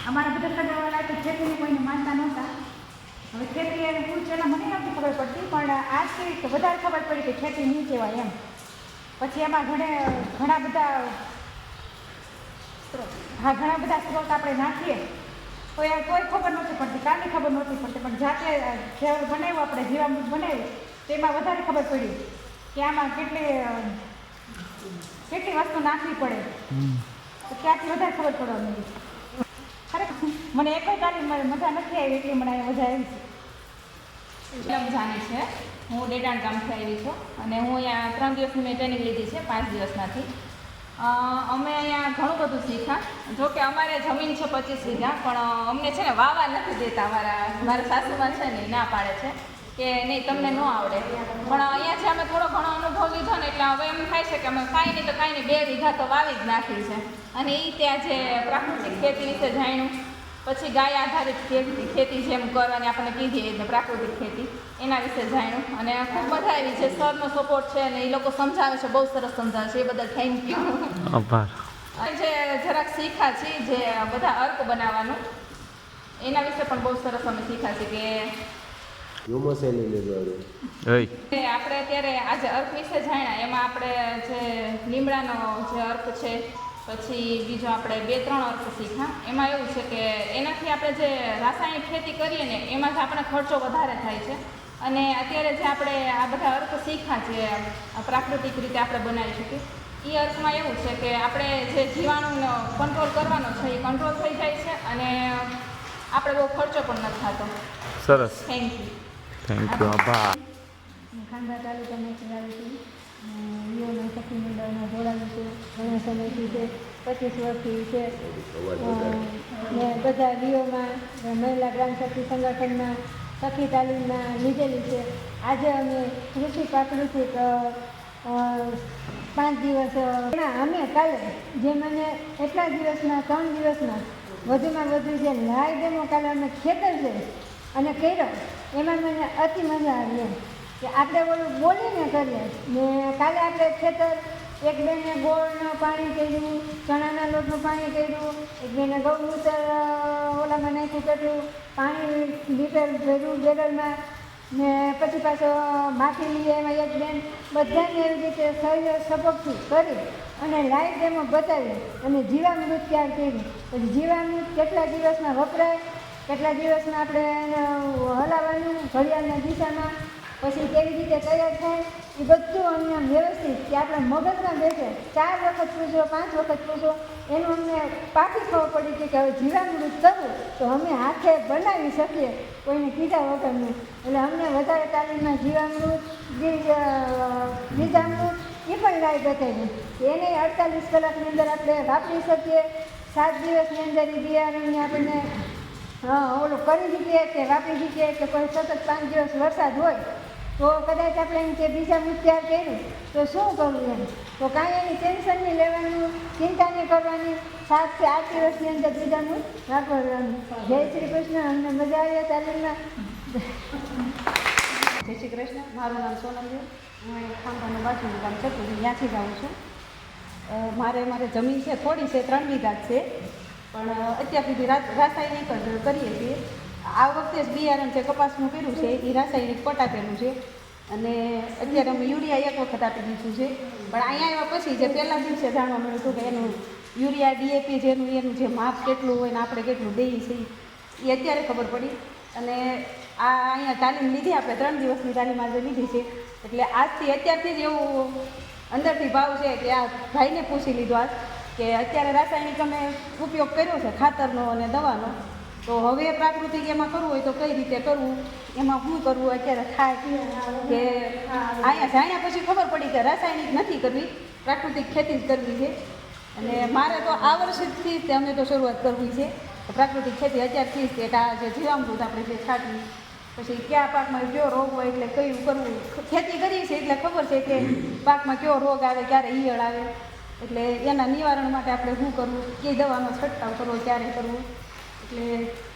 અમારા બધા સગાવાળા તો ખેતીને કોઈને માનતા નહોતા. હવે ખેતી એને પૂછ એના મને નથી ખબર પડતી, પણ આજથી વધારે ખબર પડી કે ખેતી નહીં કહેવાય એમ. પછી એમાં ઘણા બધા સ્ત્રોત આપણે નાખીએ તો એ કોઈ ખબર નહોતી પડતી, કારની ખબર નહોતી પડતી, પણ જાતે જે બનાવ્યું આપણે જીવામૃત બનાવ્યું તેમાં વધારે ખબર પડી કે આમાં કેટલી વસ્તુ નાખવી પડે, તો ત્યાંથી વધારે ખબર પડવા માંડી. ખરેખર મને એક તારીખ મજા નથી આવી, એટલી મને મજા આવી છે. જાણી છે, હું ડેડાણ ગામથી આવી છું અને હું અહીંયા 3 દિવસની મેં ટ્રેનિંગ લીધી છે, 5 દિવસમાંથી. અમે અહીંયા ઘણું બધું શીખ્યા. જોકે અમારે જમીન છે 25 વીઘા, પણ અમને છે ને વાવા નથી દેતા. મારા સાસુમાં છે ને ના પાડે છે કે નહીં તમને ન આવડે, પણ અહીંયા છે અમે થોડો ઘણો અનુભવ લીધો ને એટલે હવે એમ થાય છે કે અમે કાંઈ નહીં તો કાંઈ નહીં 2 વીઘા તો વાવી જ નાખી છે. અને એ ત્યાં જે પ્રાકૃતિક ખેતી વિશે જાણ્યું, પછી ગાય આધારિત ખેતી જેમ કરવાની આપણને કીધી એટલે પ્રાકૃતિક ખેતી એના વિશે જાણ્યું અને ખૂબ મજા આવી છે. સરનો સપોર્ટ છે અને એ લોકો સમજાવે છે, બહુ સરસ સમજાવે છે, એ બદલ થેન્ક યુ. આભાર. જે જરાક શીખ્યા છે જે બધા અર્ક બનાવવાનું એના વિશે પણ બહુ સરસ અમે શીખ્યા છે કે આપણે અત્યારે આજે અર્ક વિશે જાણ્યા. એમાં આપણે જે લીમડાનો જે અર્ક છે, પછી બીજો આપણે 2-3 અર્ક શીખ્યા. એમાં એવું છે કે એનાથી આપણે જે રાસાયણિક ખેતી કરીએ ને એમાં જ આપણે ખર્ચો વધારે થાય છે. અને અત્યારે જે આપણે આ બધા અર્ક શીખ્યા છે પ્રાકૃતિક રીતે આપણે બનાવી શકીએ, એ અર્કમાં એવું છે કે આપણે જે જીવાણુનો કંટ્રોલ કરવાનો છે એ કંટ્રોલ થઈ જાય છે અને આપણે બહુ ખર્ચો પણ નથી થતો. સરસ. Thank you. આભાર. ખાંભા તાલુકામાં ચલાવી છું, યુવાનો સખી મંડળમાં જોડાયું છું ઘણા સમયથી છે, 25 વર્ષથી છે. મેં બધા વીઓમાં મહિલા ગ્રામ શક્તિ સંગઠનમાં સખી તાલીમમાં લીધેલી છે. આજે અમે કૃષિ પ્રાકૃતિક 5 દિવસ અમે કાલે જે મને એટલા દિવસમાં 3 દિવસમાં વધુમાં વધુ જે લાઈ ડેમો કાલે અમે ખેતર છે અને કર્યો એમાં મને અતિ મજા આવી એમ કે આપણે ઓલું બોલીને કરીએ ને. કાલે આપણે ખેતર એક બેને ગોળનું પાણી કર્યું, ચણાના લોટનું પાણી કર્યું, એક બેને ગૌમૂત્ર ઓલામાં નાખ્યું, કેટલું પાણી લીટર ભર્યું બેરલમાં, ને પછી પાછો માટી લઈએ એમાં એક બેન બધાને એવી રીતે સહયોગ સપોર્ટથી કરી અને લાઈવ ડેમો બતાવી અને જીવામૃત તૈયાર કર્યું. પછી જીવામૃત કેટલા દિવસમાં વપરાય, કેટલા દિવસમાં આપણે હલાવવાનું ઘડિયાળના દિશામાં, પછી કેવી રીતે તૈયાર થાય એ બધું અમને વ્યવસ્થિત કે આપણા મગજમાં બેસે. 4 વખત પૂછો, 5 વખત પૂછો, એનું અમને પાકી ખબર પડી કે હવે જીવામૃત કરવું તો અમે હાથે બનાવી શકીએ કોઈને કીધા વગરનું. એટલે અમને વધારે તાલીમમાં જીવામૃત, બીજામૃત એ પણ લાવી બતાવ્યું. એને 48 કલાકની અંદર આપણે વાપરી શકીએ. 7 દિવસની અંદર એ બિયારણને આપણને ઓલું કરી દીધીએ કે વાપરી દીધીએ કે કોઈ સતત 5 દિવસ વરસાદ હોય તો કદાચ આપણે એમ કે બીજા મૃત તૈયાર કર્યું તો શું કરવું એમ, તો કાંઈ એની ટેન્શન નહીં લેવાનું, ચિંતા નહીં કરવાની. 7 થી 8 દિવસની અંદર બીજા મૃત વાપરવાનું. જય શ્રી કૃષ્ણ. અમને મજા આવી તાલીમમાં. જય શ્રી કૃષ્ણ. મારું નામ સોનમ છે. હું ખાંભાનું બાજુનું ગામ ચકું છું, ત્યાંથી જાઉં છું. મારે જમીન છે થોડી છે, 3 વીઘા છે, પણ અત્યાર સુધી રાસાયણિક જ કરીએ છીએ. આ વખતે જ બિયારણ છે કપાસનું કર્યું છે એ રાસાયણિક પટાકેલું છે અને અત્યારે અમે યુરિયા 1 વખત આપી દીધું છે. પણ અહીંયા આવ્યા પછી જે પહેલા દિવસે જાણવા મળ્યું હતું કે એનું યુરિયા ડીએપી એનું જે માપ કેટલું હોય ને આપણે કેટલું દઈએ છીએ એ અત્યારે ખબર પડી. અને આ અહીંયા તાલીમ લીધી, આપણે 3 દિવસની તાલીમ આજે લીધી છે. એટલે આજથી અત્યારથી જ એવું અંદરથી ભાવ છે કે આ ભાઈને પૂછી લીધો આજ કે અત્યારે રાસાયણિક અમે ઉપયોગ કર્યો છે ખાતરનો અને દવાનો, તો હવે પ્રાકૃતિક એમાં કરવું હોય તો કઈ રીતે કરવું, એમાં શું કરવું અત્યારે થાય કે અહીંયા જાણ્યા પછી ખબર પડી કે રાસાયણિક નથી કરવી, પ્રાકૃતિક ખેતી જ કરવી છે. અને મારે તો આ વર્ષથી જ અમે તો શરૂઆત કરવી છે પ્રાકૃતિક ખેતી અત્યારથી જ. કે આ જે જીવામૃત આપણે જે છાંટવી, પછી કયા પાકમાં કયો રોગ હોય એટલે કયું કરવું, ખેતી કરીએ છીએ એટલે ખબર છે કે પાકમાં કયો રોગ આવે, ક્યારે ઈયળ આવે, એટલે એના નિવારણ માટે આપણે શું કરવું, કઈ દવાનો છંટકાવ કરવો, ક્યારે કરવું. એટલે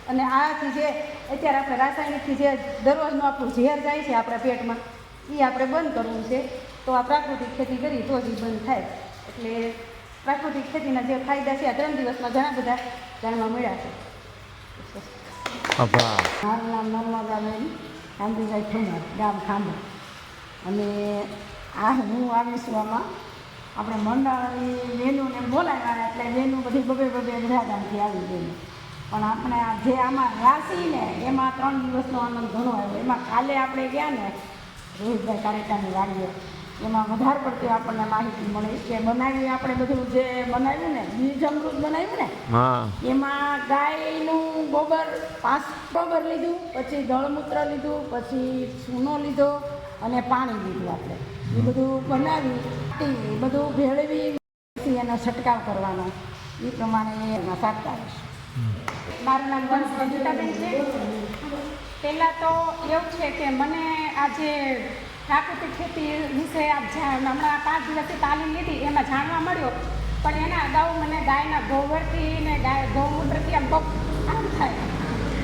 અને આથી જે અત્યારે આપણે રાસાયણિકથી જે દરરોજનું આપણું ઝેર જાય છે આપણા પેટમાં એ આપણે બંધ કરવું છે. તો આ પ્રાકૃતિક ખેતી કરી તો જ બંધ થાય. એટલે પ્રાકૃતિક ખેતીના જે ફાયદા છે આ 3 દિવસમાં ઘણા બધા જાણવા મળ્યા છે. આભાર. મારું નામ નર્મદાબેન કાંતિભાઈ ઠુમર, ગામ ખાંભા. અને હું આવીશું આમાં આપણે મંડળની બહેનોને બોલાવ્યા એટલે બહેનો બધી બબે બધા ગામથી આવી ગઈ. પણ આપણે જે આમાં રાશી ને એમાં 3 દિવસનો આનંદ ઘણો આવ્યો. એમાં કાલે આપણે ગયા ને રોહિતભાઈ કારેટાની વાડીએ, એમાં વધારે પડતી આપણને માહિતી મળી કે બનાવ્યું આપણે બધું જે બનાવ્યું ને બીજ અમૃત બનાવ્યું ને હા. એમાં ગાયનું ગોબર 5 ગોબર લીધું, પછી દળમૂત્ર લીધું, પછી સૂનો લીધો અને પાણી લીધું. આપણે એ બધું બનાવી એ બધું ભેળવી પછી એનો છંટકાવ કરવાનો. એ પ્રમાણે એમાં સાચતા રહીશું. મારું નામ ગીતાબેન છે. પહેલાં તો એવું છે કે મને આજે પ્રાકૃતિક ખેતી વિશે હમણાં 5 દિવસથી તાલીમ લીધી એમાં જાણવા મળ્યો. પણ એના અગાઉ મને ગાયના ગોબરથી ને ગૌમૂત્રથી આમ બહુ આમ થાય.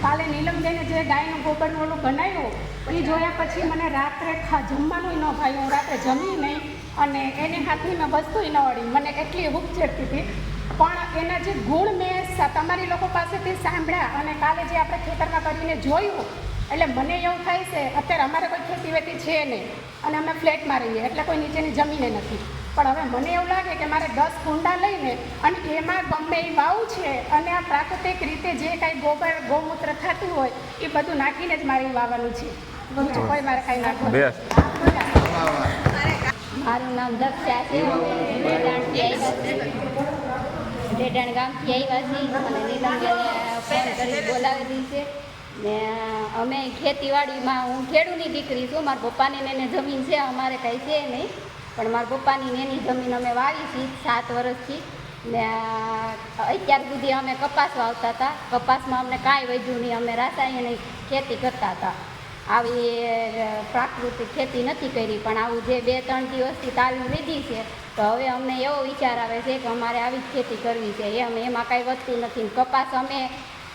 કાલે નીલમબેને જે ગાયનું ગોબરનું ઓલું બનાવ્યું એ જોયા પછી મને રાત્રે જમવાનું ન ભાવ્યું. હું રાત્રે જમી નહીં અને એને હાથની મેં વસ્તુ ન વળી. મને એટલી હૂંફ ચડતી હતી. પણ એના જે ગુણ મેં તમારી લોકો પાસેથી સાંભળ્યા અને કાલે જે આપણે ખેતરમાં કરીને જોયું એટલે મને એવું થાય છે અત્યારે અમારે કોઈ ખેતી વેતી છે નહીં અને અમે ફ્લેટમાં રહીએ એટલે કોઈ નીચેની જમીને નથી. પણ હવે મને એવું લાગે કે મારે 10 કુંડા લઈને અને એમાં ગમે એ વાવું છે અને આ પ્રાકૃતિક રીતે જે કાંઈ ગોબર ગૌમૂત્ર થતું હોય એ બધું નાખીને જ મારે વાવવાનું છે. બીજું કોઈ મારે કાંઈ નાખવાનું. મારું નામ દક્ષા છે. ડેડાણ ગામથી આવ્યા છીએ અને નીલમબેને ફોન કરી બોલાવેલી છે. ને અમે ખેતીવાડીમાં હું ખેડૂની દીકરી છું. મારા પપ્પાની ને એને જમીન છે, અમારે કાંઈ છે નહીં. પણ મારા પપ્પાની એની જમીન અમે વાવી છીએ 7 વર્ષથી. ને અત્યાર સુધી અમે કપાસ વાવતા હતા. કપાસમાં અમને કાંઈ વધ્યું નહીં. અમે રાસાયણિક ખેતી કરતા હતા. આવી પ્રાકૃતિક ખેતી નથી કરી. પણ આવું જે 2-3 દિવસથી તાલીમ લીધી છે તો હવે અમને એવો વિચાર આવે છે કે અમારે આવી જ ખેતી કરવી છે. એમાં કાંઈ વધતું નથી. કપાસ અમે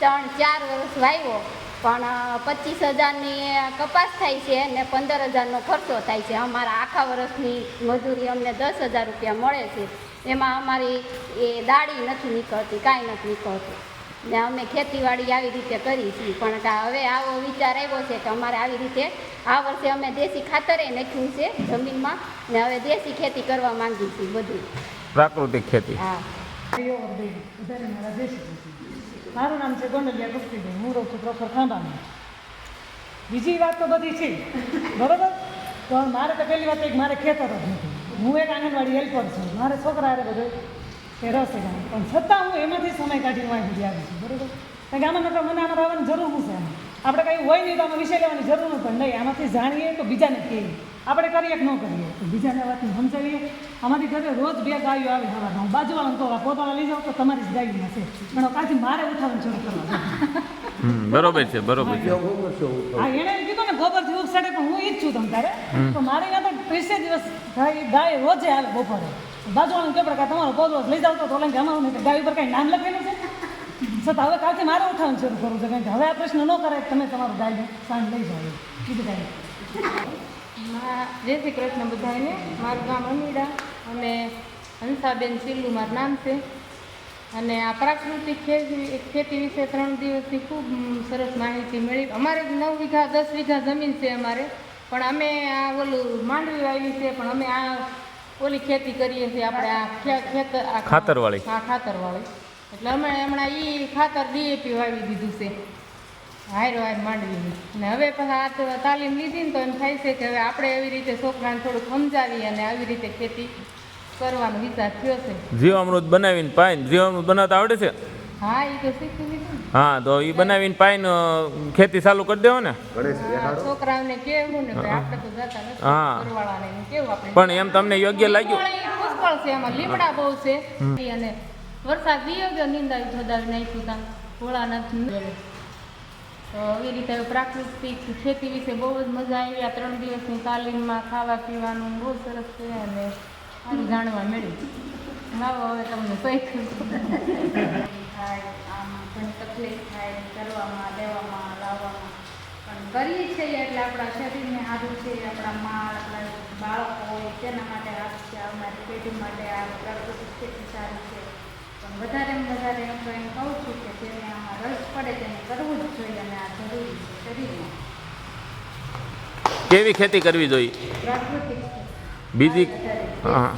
3-4 વર્ષ વાવ્યો પણ 25,000ની કપાસ થાય છે ને 15,000નો ખર્ચો થાય છે. અમારા આખા વર્ષની મજૂરી અમને 10,000 રૂપિયા મળે છે. એમાં અમારી એ દાળી નથી નીકળતી, કાંઈ નથી નીકળતું. ને અમે ખેતીવાડી આવી રીતે કરી છીએ. પણ હવે આવો વિચાર આવ્યો છે કે અમારે આવી રીતે આ વર્ષે અમે દેશી ખાતરે નાખ્યું છે જમીનમાં ને હવે દેશી ખેતી કરવા માંગીએ છીએ બધું. પ્રાકૃતિક ખેતી. હા. મારું નામ છે ગોંડલિયા કૃષ્ટિબેન. હું રહું છું પ્રોપર ખાંભામાં. બીજી વાત તો બધી છે બરાબર, પણ મારે તો પહેલી વાત એક મારે ખેતર જ નથી. હું એક આંગણવાડી હેલ્પર છું. મારે છોકરા હારે બધું એ રસે ગામ, પણ છતાં હું એમાંથી સમય કાઢી હું સુધી આવી છું બરાબર. કારણ કે આમાં મને આમાં આવવાની જરૂર શું છે? આપણે કંઈ હોય નહીં તો આમાં વિષય લેવાની જરૂર નથી. પણ નહીં, આમાંથી જાણીએ તો બીજાને કહીએ. આપણે કરીએ કે ન કરીએ તો બીજાને વાતને સમજાવીએ. આમાંથી ઘરે રોજ 2 ગાયો આવે સવારમાં. હું બાજુવાળાને કહું પોતાના લઈ જાઉં તો તમારી જ ગાયોમાં છે, પણ કાલથી મારે ઉઠાવવાનું શરૂ કરવા. બરોબર છે, બરોબર છે. હા, એણે એમ કીધું ને ગોબરથી ઉપસાડે, પણ હું ઈ જ છું તમ તારે. તો મારે ત્યાં તો 30 દિવસ ગાય રોજે આવે બપોરે. બાજુવાળાને કે પ્રકાર તમારો પોદરો લઈ જાવ તો ઓલા કે અમારું નહીં, ગાય ઉપર કાંઈ નામ લખેલું છે. છતાં હવે કાલથી મારે ઉઠાવવાનું શરૂ કરવું છે. કારણ કે હવે આ પ્રશ્ન ન કરે તમે તમારું ગાયને સાંજ લઈ જાઓ. બીજું કાંઈ જય શ્રી કૃષ્ણ બધાને. મારું ગામ અમીડા અને હંસાબેન સિલ્લુ મારું નામ છે. અને આ પ્રાકૃતિક ખેતી વિશે 3 દિવસથી ખૂબ સરસ માહિતી મળી. અમારે 9 વીઘા 10 વીઘા જમીન છે અમારે, પણ અમે આ ઓલું માંડવી વાવી છે, પણ અમે આ ઓલી ખેતી કરીએ છીએ આપણે આ ખેતર ખાતરવાળી. હા, ખાતરવાળી. એટલે અમે હમણાં એ ખાતર DAP વાવી દીધું છે હાયરો માંડવીની. અને હવે પછી આ તાલીમ લીધી ને તો એમ થાય છે કે હવે આપણે એવી રીતે છોકરાને થોડુંક સમજાવી અને આવી રીતે ખેતી કરવાનો વિચાર થયો છે. જીવામૃત બનાવીને પાઈને જીવામૃત બનાવતા આવડે છે? હા, એ તો શીખી લીધું. હા, તો એ બનાવીને પાઈને ખેતી ચાલુ કરી દેવો ને. છોકરાઓને કેવું ને ભાઈ આપણે તો જતા નથી, હા. ઘરવાળાને કેવું આપણે. પણ એમ તમને યોગ્ય લાગ્યું? પુષ્કળ છે એમાં, લીમડા બહુ છે. અને વરસાદ વિયો ગયો, નિંદાવી ધોદાવી નાખ્યું ત્યાં ઘોડા નથી. તો આવી રીતે પ્રાકૃતિક ખેતી વિશે બહુ જ મજા આવી. આ 3 દિવસની તાલીમમાં ખાવા પીવાનું બહુ સરસ છે અને સારું જાણવા મળ્યું. લાવો હવે તમને પૈસું થાય આમાં ઘણી તકલીફ થાય કરવામાં, લેવામાં, લાવવામાં, પણ કરીએ છીએ એટલે આપણા શરીરને સારું છે. આપણા માળ, આપણા બાળકો હોય તેના માટે સારું છે. આવનારી પેઢી માટે આ પ્રાકૃતિક ખેતી સારી છે. પણ વધારે એમ તો એમ કહું છું કે જેને આમાં રસ પડે તેને કેવી ખેતી કરવી જોઈએ? પ્રાકૃતિક બીજી હા